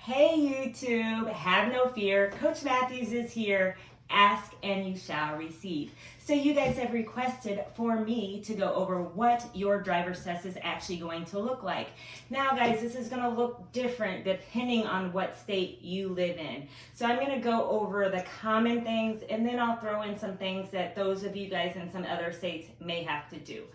Hey YouTube, have no fear. Coach Matthews is here. Ask and you shall receive. So you guys have requested for me to go over what your driver's test is actually going to look like. Now guys, this is going to look different depending on what state you live in. So I'm going to go over the common things and then I'll throw in some things that those of you guys in some other states may have to do.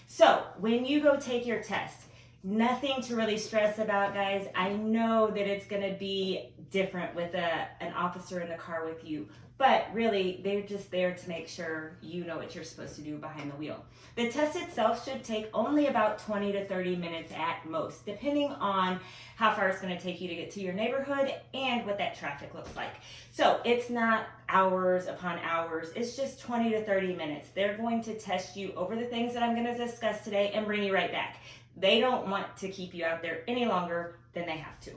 So when you go take your test, nothing to really stress about, guys. I know that it's going to be different with an officer in the car with you, but really they're just there to make sure you know what you're supposed to do behind the wheel. The test itself should take only about 20 to 30 minutes at most, depending on how far it's going to take you to get to your neighborhood and what that traffic looks like. So it's not hours upon hours, it's just 20 to 30 minutes. They're going to test you over the things that I'm going to discuss today and bring you right back. They don't want to keep you out there any longer than they have to.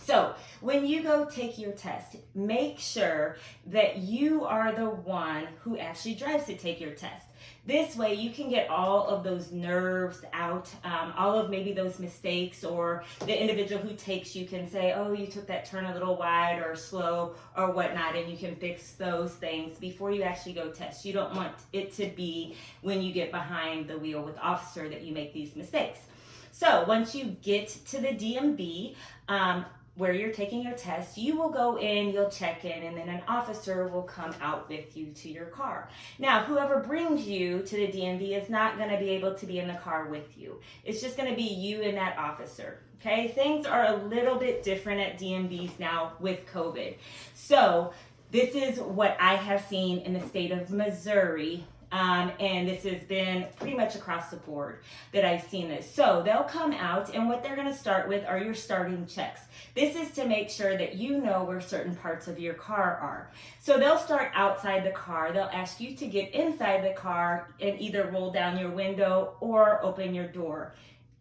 So when you go take your test, make sure that you are the one who actually drives to take your test. This way you can get all of those nerves out, all of maybe those mistakes, or the individual who takes you can say, oh, you took that turn a little wide or slow or whatnot, and you can fix those things before you actually go test. You don't want it to be when you get behind the wheel with the officer that you make these mistakes. So once you get to the DMV, where you're taking your test, you will go in, you'll check in, and then an officer will come out with you to your car. Now, whoever brings you to the DMV is not going to be able to be in the car with you. It's just going to be you and that officer. Okay, things are a little bit different at DMVs now with COVID. So this is what I have seen in the state of Missouri. And this has been pretty much across the board that I've seen this. So they'll come out, and what they're going to start with are your starting checks. This is to make sure that you know where certain parts of your car are. So they'll start outside the car. They'll ask you to get inside the car and either roll down your window or open your door.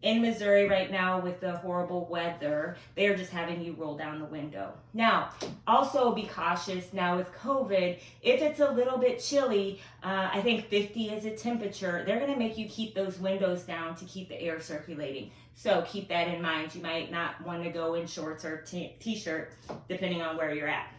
In Missouri right now with the horrible weather, they are just having you roll down the window. Now, also be cautious now with COVID. If it's a little bit chilly, I think 50 is a temperature, they're going to make you keep those windows down to keep the air circulating. So keep that in mind. You might not want to go in shorts or t-shirt depending on where you're at.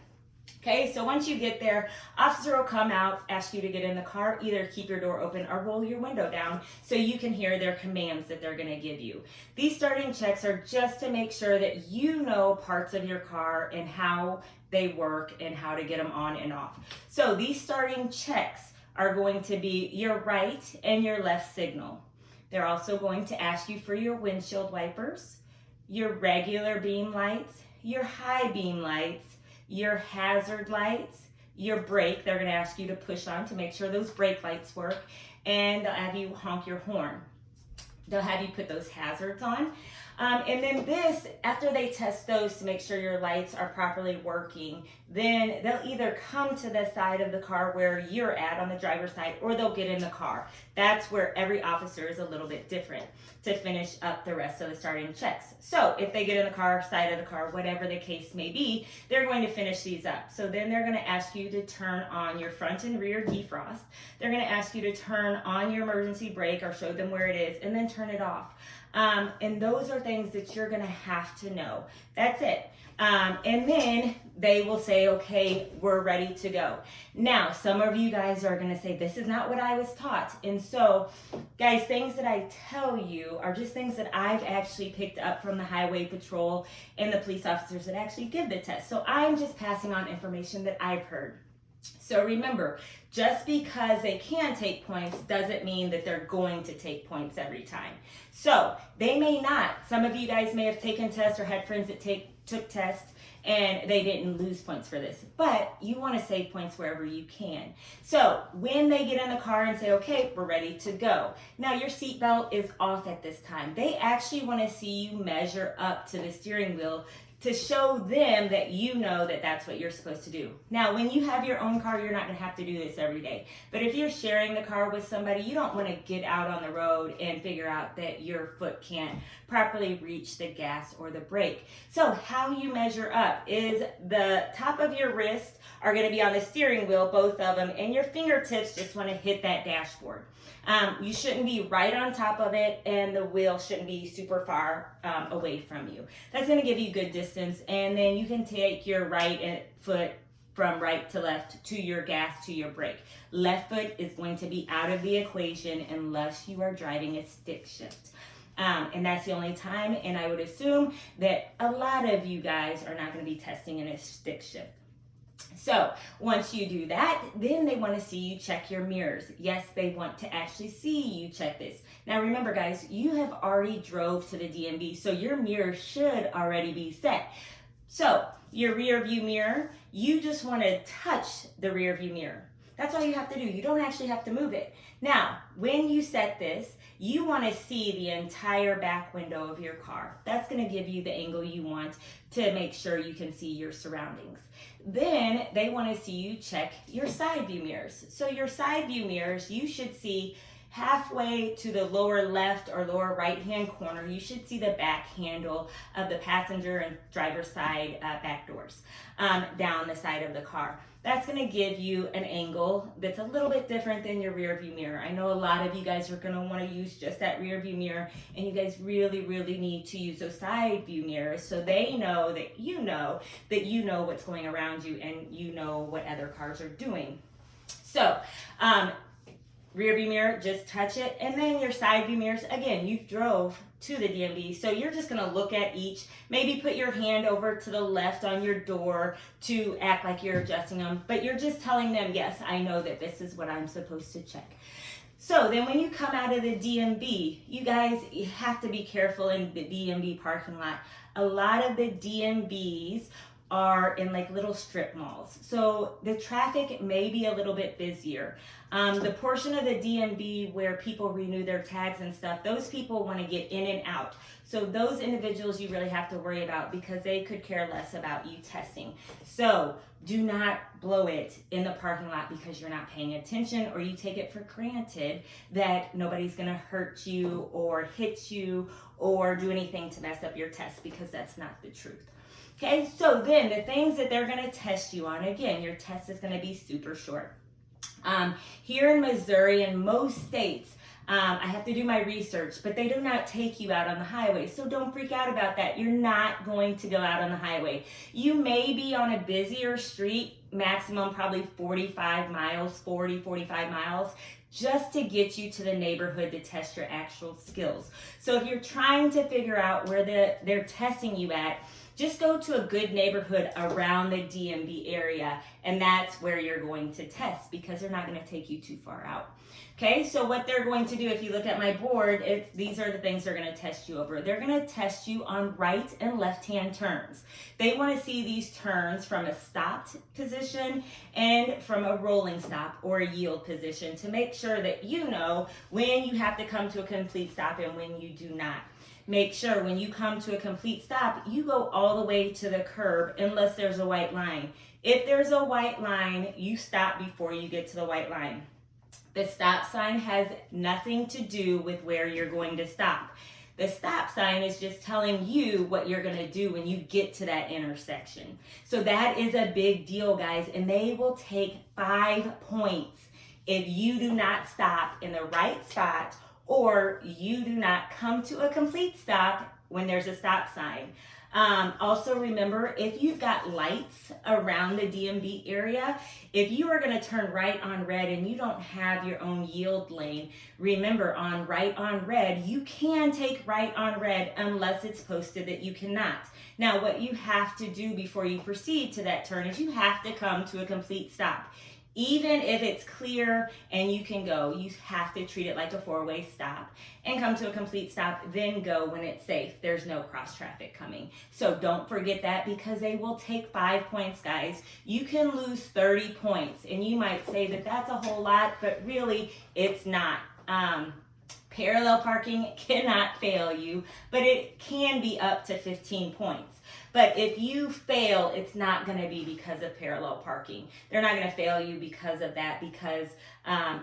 Okay, so once you get there, officer will come out, ask you to get in the car, either keep your door open or roll your window down so you can hear their commands that they're going to give you. These starting checks are just to make sure that you know parts of your car and how they work and how to get them on and off. So these starting checks are going to be your right and your left signal. They're also going to ask you for your windshield wipers, your regular beam lights, your high beam lights, your hazard lights, your brake. They're going to ask you to push on to make sure those brake lights work, and they'll have you honk your horn. They'll have you put those hazards on. And then this, after they test those to make sure your lights are properly working, then they'll either come to the side of the car where you're at on the driver's side, or they'll get in the car. That's where every officer is a little bit different to finish up the rest of the starting checks. So if they get in the car, side of the car, whatever the case may be, they're going to finish these up. So then they're going to ask you to turn on your front and rear defrost. They're going to ask you to turn on your emergency brake or show them where it is, and then turn it off. And those are things that you're going to have to know. That's it. And then they will say, okay, we're ready to go. Now, some of you guys are going to say, this is not what I was taught. And so, guys, things that I tell you are just things that I've actually picked up from the highway patrol and the police officers that actually give the test. So I'm just passing on information that I've heard. So remember, just because they can take points doesn't mean that they're going to take points every time. So they may not. Some of you guys may have taken tests or had friends that took tests and they didn't lose points for this. But you want to save points wherever you can. So when they get in the car and say, okay, we're ready to go. Now your seatbelt is off at this time. They actually want to see you measure up to the steering wheel to show them that you know that that's what you're supposed to do. Now, when you have your own car, you're not going to have to do this every day. But if you're sharing the car with somebody, you don't want to get out on the road and figure out that your foot can't properly reach the gas or the brake. So how you measure up is the top of your wrist are going to be on the steering wheel, both of them, and your fingertips just want to hit that dashboard. You shouldn't be right on top of it, and the wheel shouldn't be super far away from you. That's going to give you good distance, and then you can take your right foot from right to left to your gas to your brake. Left foot is going to be out of the equation unless you are driving a stick shift. And that's the only time, and I would assume that a lot of you guys are not going to be testing in a stick shift. So once you do that, then they want to see you check your mirrors. Yes, they want to actually see you check this. Now remember guys, you have already drove to the DMV, so your mirror should already be set. So your rear view mirror, you just want to touch the rear view mirror. That's all you have to do. You don't actually have to move it. Now, when you set this, you want to see the entire back window of your car. That's going to give you the angle you want to make sure you can see your surroundings. Then they want to see you check your side view mirrors. So your side view mirrors, you should see halfway to the lower left or lower right hand corner, you should see the back handle of the passenger and driver's side back doors down the side of the car. That's going to give you an angle that's a little bit different than your rear view mirror. I know a lot of you guys are going to want to use just that rear view mirror, and you guys really need to use those side view mirrors so they know that you know what's going around you and you know what other cars are doing. So rear view mirror, just touch it, and then your side view mirrors, again, you drove to the DMV, so you're just gonna look at each, maybe put your hand over to the left on your door to act like you're adjusting them, but you're just telling them, yes, I know that this is what I'm supposed to check. So then when you come out of the DMV, you guys have to be careful in the DMV parking lot. A lot of the DMVs are in like little strip malls. So the traffic may be a little bit busier. The portion of the DMV where people renew their tags and stuff, those people want to get in and out. So those individuals you really have to worry about because they could care less about you testing. So do not blow it in the parking lot because you're not paying attention or you take it for granted that nobody's gonna hurt you or hit you or do anything to mess up your test, because that's not the truth. Okay, so then the things that they're gonna test you on, again, your test is gonna be super short. Here in Missouri and most states, I have to do my research, but they do not take you out on the highway. So don't freak out about that. You're not going to go out on the highway. You may be on a busier street, maximum probably 45 miles, 45 miles, just to get you to the neighborhood to test your actual skills. So if you're trying to figure out where they're testing you at, just go to a good neighborhood around the DMV area, and that's where you're going to test because they're not going to take you too far out. Okay, so what they're going to do, if you look at my board, these are the things they're going to test you over. They're going to test you on right and left-hand turns. They want to see these turns from a stopped position and from a rolling stop or a yield position to make sure that you know when you have to come to a complete stop and when you do not. Make sure when you come to a complete stop, you go all the way to the curb unless there's a white line. If there's a white line, you stop before you get to the white line. The stop sign has nothing to do with where you're going to stop. The stop sign is just telling you what you're going to do when you get to that intersection. So that is a big deal, guys, and they will take 5 points if you do not stop in the right spot or you do not come to a complete stop when there's a stop sign. Also remember, if you've got lights around the DMV area, if you are going to turn right on red and you don't have your own yield lane, remember on right on red, you can take right on red unless it's posted that you cannot. Now, what you have to do before you proceed to that turn is you have to come to a complete stop. Even if it's clear and you can go, you have to treat it like a 4-way stop and come to a complete stop, then go when it's safe. There's no cross traffic coming. So don't forget that because they will take 5 points, guys. You can lose 30 points and you might say that that's a whole lot, but really it's not. Parallel parking cannot fail you, but it can be up to 15 points. But if you fail, it's not going to be because of parallel parking. They're not going to fail you because of that, because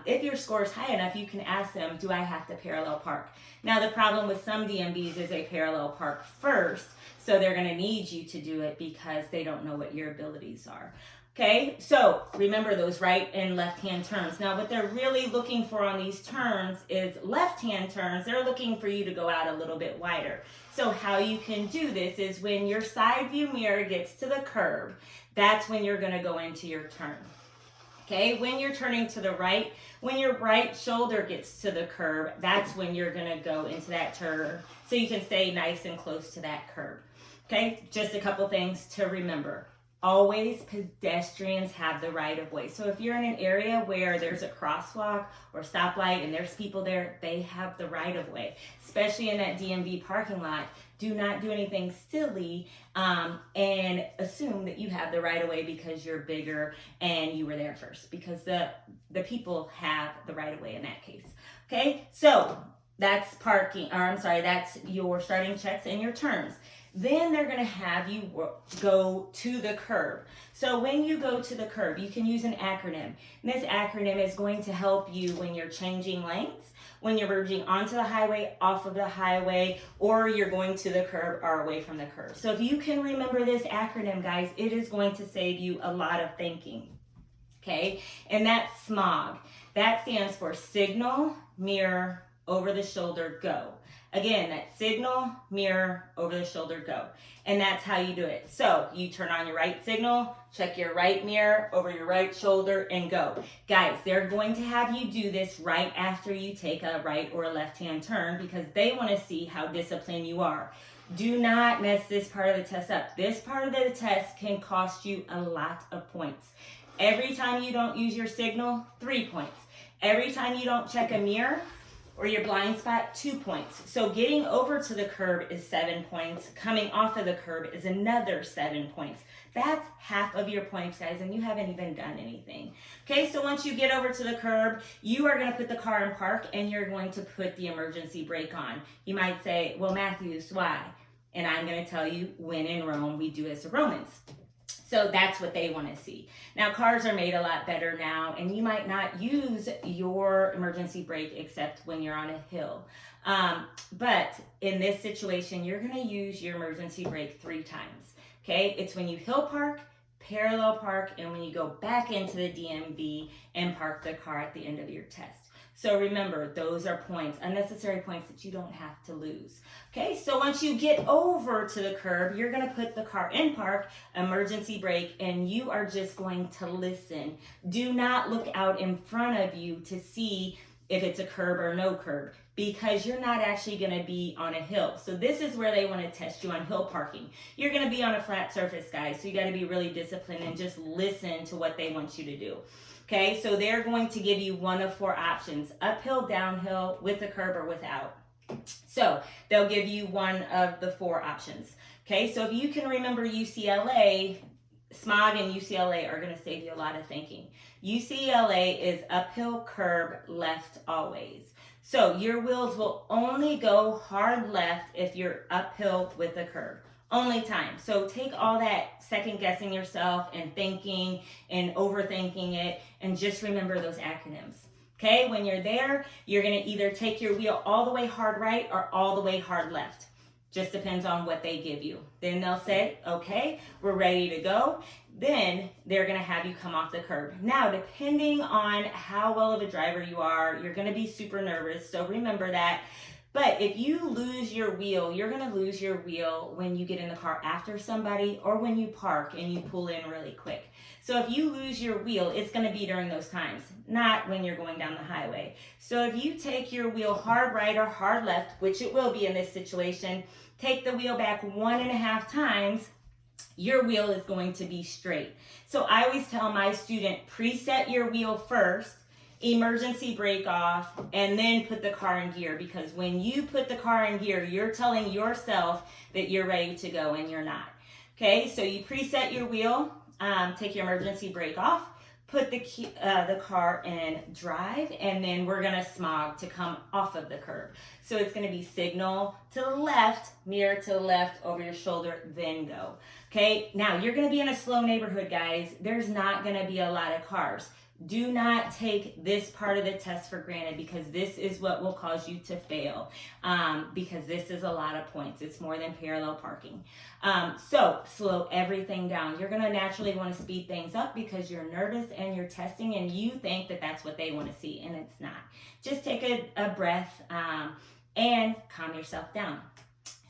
if your score is high enough, you can ask them, do I have to parallel park? Now, the problem with some DMVs is they parallel park first. So they're going to need you to do it because they don't know what your abilities are. Okay, so remember those right and left-hand turns. Now, what they're really looking for on these turns is left-hand turns. They're looking for you to go out a little bit wider. So how you can do this is when your side view mirror gets to the curb, that's when you're going to go into your turn. Okay, when you're turning to the right, when your right shoulder gets to the curb, that's when you're going to go into that turn. So you can stay nice and close to that curb. Okay, just a couple things to remember. Always pedestrians have the right of way. So if you're in an area where there's a crosswalk or stoplight and there's people there, they have the right of way. Especially in that DMV parking lot, do not do anything silly and assume that you have the right of way because you're bigger and you were there first, because the people have the right of way in that case. Okay, so that's that's your starting checks and your turns. Then they're going to have you go to the curb. So when you go to the curb, you can use an acronym. And this acronym is going to help you when you're changing lanes, when you're merging onto the highway, off of the highway, or you're going to the curb or away from the curb. So if you can remember this acronym, guys, it is going to save you a lot of thinking. Okay, and that's SMOG. That stands for signal, mirror, over the shoulder, go. Again, that's signal, mirror, over the shoulder, go. And that's how you do it. So you turn on your right signal, check your right mirror, over your right shoulder, and go. Guys, they're going to have you do this right after you take a right or a left-hand turn because they want to see how disciplined you are. Do not mess this part of the test up. This part of the test can cost you a lot of points. Every time you don't use your signal, 3 points. Every time you don't check a mirror, or your blind spot, 2 points. So getting over to the curb is 7 points. Coming off of the curb is another 7 points. That's half of your points, guys, and you haven't even done anything. Okay, so once you get over to the curb, you are gonna put the car in park and you're going to put the emergency brake on. You might say, well, Matthews, why? And I'm gonna tell you, when in Rome, we do as the Romans. So that's what they want to see. Now, cars are made a lot better now, and you might not use your emergency brake except when you're on a hill. But in this situation, you're going to use your emergency brake 3 times. Okay, it's when you hill park, parallel park, and when you go back into the DMV and park the car at the end of your test. So remember, those are points, unnecessary points that you don't have to lose. Okay, so once you get over to the curb, you're gonna put the car in park, emergency brake, and you are just going to listen. Do not look out in front of you to see if it's a curb or no curb, because you're not actually gonna be on a hill. So this is where they wanna test you on hill parking. You're gonna be on a flat surface, guys, so you gotta be really disciplined and just listen to what they want you to do. Okay, so they're going to give you one of 4 options: uphill, downhill, with a curb, or without. So they'll give you one of the 4 options. Okay, so if you can remember UCLA, Smog and UCLA are going to save you a lot of thinking. UCLA is uphill, curb, left always. So your wheels will only go hard left if you're uphill with a curb. Only time. So take all that second guessing yourself and thinking and overthinking it, and just remember those acronyms. Okay, when you're there, you're gonna either take your wheel all the way hard right or all the way hard left. Just depends on what they give you. Then they'll say, okay, we're ready to go. Then they're gonna have you come off the curb. Now, depending on how well of a driver you are, you're gonna be super nervous, so remember that. But if you lose your wheel, you're going to lose your wheel when you get in the car after somebody or when you park and you pull in really quick. So if you lose your wheel, it's going to be during those times, not when you're going down the highway. So if you take your wheel hard right or hard left, which it will be in this situation, take the wheel back 1.5 times, your wheel is going to be straight. So I always tell my student, preset your wheel first, emergency brake off, and then put the car in gear, because when you put the car in gear, you're telling yourself that you're ready to go and you're not. Okay, so you preset your wheel, take your emergency brake off, put the car in drive, and then we're gonna smog to come off of the curb. So it's gonna be signal to the left, mirror to the left, over your shoulder, then go. Okay, now you're gonna be in a slow neighborhood, guys. There's not gonna be a lot of cars. Do not take this part of the test for granted, because this is what will cause you to fail, because this is a lot of points. It's more than parallel parking. So slow everything down. You're going to naturally want to speed things up because you're nervous and you're testing and you think that that's what they want to see, and it's not. Just take a breath and calm yourself down.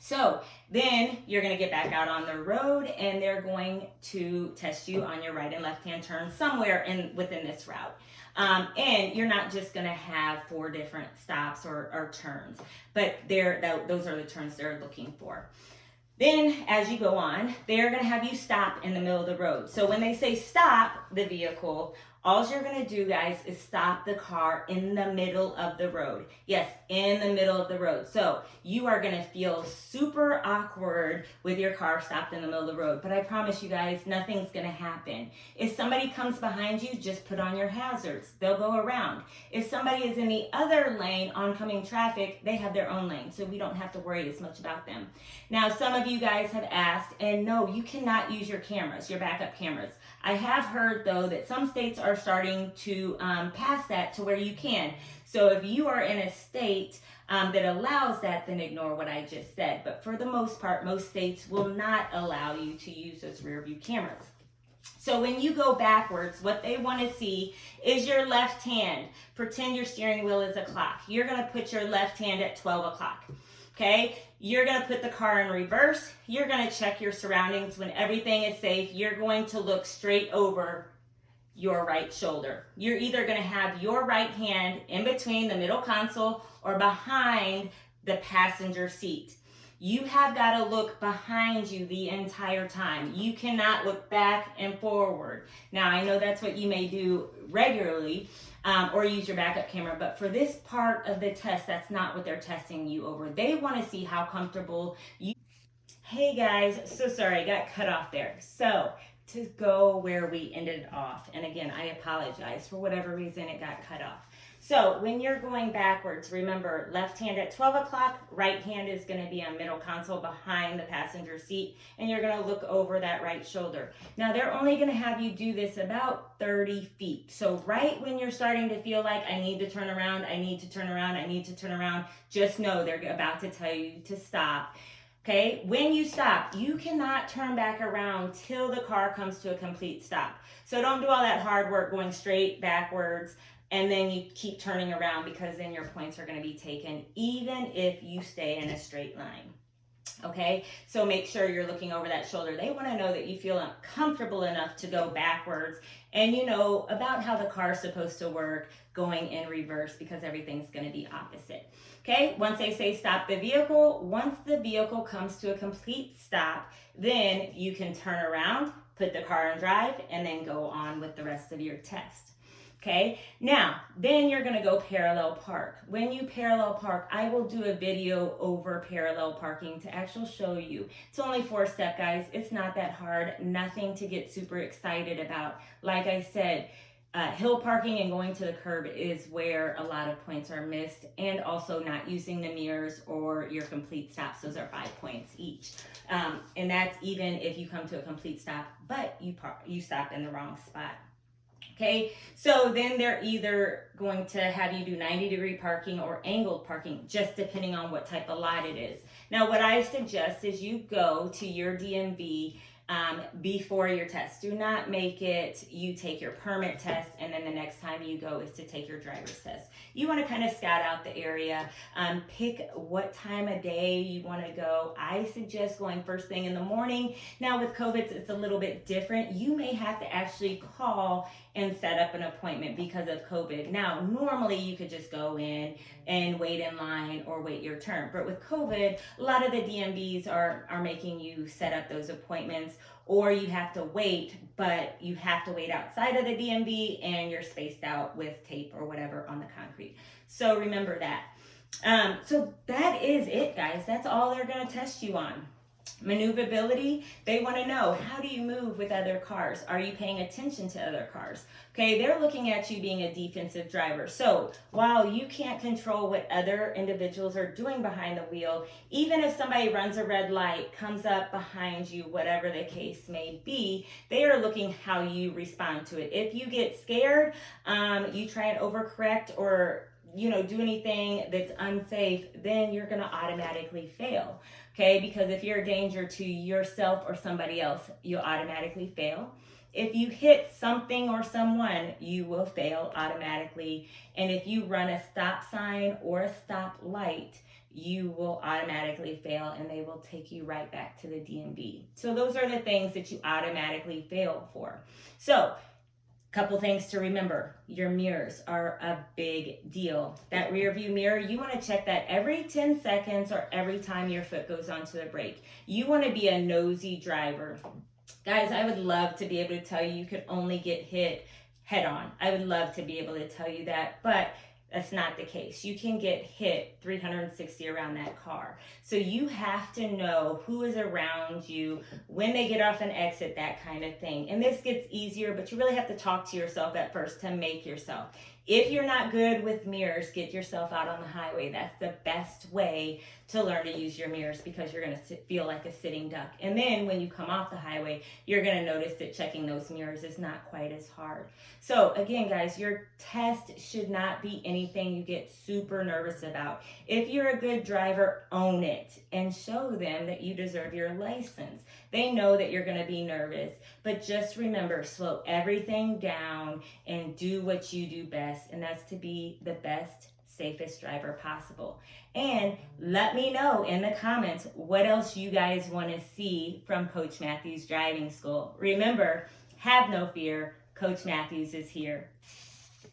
So then you're going to get back out on the road and they're going to test you on your right and left hand turn somewhere within this route. And you're not just going to have 4 different stops or turns, but those are the turns they're looking for. Then as you go on, they're going to have you stop in the middle of the road. So when they say stop the vehicle, all you're going to do, guys, is stop the car in the middle of the road. Yes, in the middle of the road. So you are going to feel super awkward with your car stopped in the middle of the road. But I promise you guys, nothing's going to happen. If somebody comes behind you, just put on your hazards. They'll go around. If somebody is in the other lane, oncoming traffic, they have their own lane. So we don't have to worry as much about them. Now, some of you guys have asked, and no, you cannot use your cameras, your backup cameras. I have heard, though, that some states are starting to pass that to where you can. So if you are in a state that allows that, then ignore what I just said. But for the most part, most states will not allow you to use those rear view cameras. So when you go backwards, what they want to see is your left hand. Pretend your steering wheel is a clock. You're going to put your left hand at 12 o'clock. Okay, you're going to put the car in reverse. You're going to check your surroundings. When everything is safe, you're going to look straight over your right shoulder. You're either going to have your right hand in between the middle console or behind the passenger seat. You have got to look behind you the entire time. You cannot look back and forward. Now, I know that's what you may do regularly, or use your backup camera, but for this part of the test, that's not what they're testing you over. They want to see how comfortable you... Hey guys, so sorry, I got cut off there. So to go where we ended off, and again, I apologize for whatever reason it got cut off. So when you're going backwards, remember, left hand at 12 o'clock, right hand is going to be on middle console behind the passenger seat, and you're going to look over that right shoulder. Now, they're only going to have you do this about 30 feet. So right when you're starting to feel like, I need to turn around, I need to turn around, I need to turn around, just know they're about to tell you to stop. Okay, when you stop, you cannot turn back around till the car comes to a complete stop. So don't do all that hard work going straight backwards and then you keep turning around, because then your points are going to be taken even if you stay in a straight line. Okay, so make sure you're looking over that shoulder. They want to know that you feel comfortable enough to go backwards and you know about how the car is supposed to work going in reverse, because everything's going to be opposite. Okay, once they say stop the vehicle, once the vehicle comes to a complete stop, then you can turn around, put the car in drive, and then go on with the rest of your test. Okay, now, then you're going to go parallel park. When you parallel park, I will do a video over parallel parking to actually show you. It's only 4-step, guys. It's not that hard. Nothing to get super excited about. Like I said, hill parking and going to the curb is where a lot of points are missed, and also not using the mirrors or your complete stops. Those are 5 points each. And that's even if you come to a complete stop, but you stop in the wrong spot. Okay, so then they're either going to have you do 90-degree parking or angled parking, just depending on what type of lot it is. Now, what I suggest is you go to your DMV before your test. Do not make it you take your permit test and then the next time you go is to take your driver's test. You want to kind of scout out the area, pick what time of day you want to go. I suggest going first thing in the morning. Now with COVID, it's a little bit different. You may have to actually call and set up an appointment because of COVID. Now, normally you could just go in and wait in line or wait your turn. But with COVID, a lot of the DMVs are making you set up those appointments, or you have to wait, but you have to wait outside of the DMV and you're spaced out with tape or whatever on the concrete. So remember that. So that is it, guys. That's all they're going to test you on. Maneuverability, they want to know, how do you move with other cars? Are you paying attention to other cars? Okay, they're looking at you being a defensive driver. So while you can't control what other individuals are doing behind the wheel, even if somebody runs a red light, comes up behind you, whatever the case may be, they are looking how you respond to it. If you get scared, you try and overcorrect or do anything that's unsafe, then you're going to automatically fail. Okay, because if you're a danger to yourself or somebody else, you'll automatically fail. If you hit something or someone, you will fail automatically. And if you run a stop sign or a stop light, you will automatically fail, and they will take you right back to the DMV. So those are the things that you automatically fail for. So couple things to remember. Your mirrors are a big deal. That rear view mirror, you want to check that every 10 seconds or every time your foot goes onto the brake. You want to be a nosy driver. Guys, I would love to be able to tell you could only get hit head on. I would love to be able to tell you that, but that's not the case. You can get hit 360 around that car. So you have to know who is around you, when they get off an exit, that kind of thing. And this gets easier, but you really have to talk to yourself at first to make yourself. If you're not good with mirrors, get yourself out on the highway. That's the best way to learn to use your mirrors, because you're going to feel like a sitting duck. And then when you come off the highway, you're going to notice that checking those mirrors is not quite as hard. So again, guys, your test should not be anything you get super nervous about. If you're a good driver, own it and show them that you deserve your license. They know that you're going to be nervous, but just remember, slow everything down and do what you do best, and that's to be the best, safest driver possible. And let me know in the comments what else you guys want to see from Coach Matthews Driving School. Remember, have no fear. Coach Matthews is here.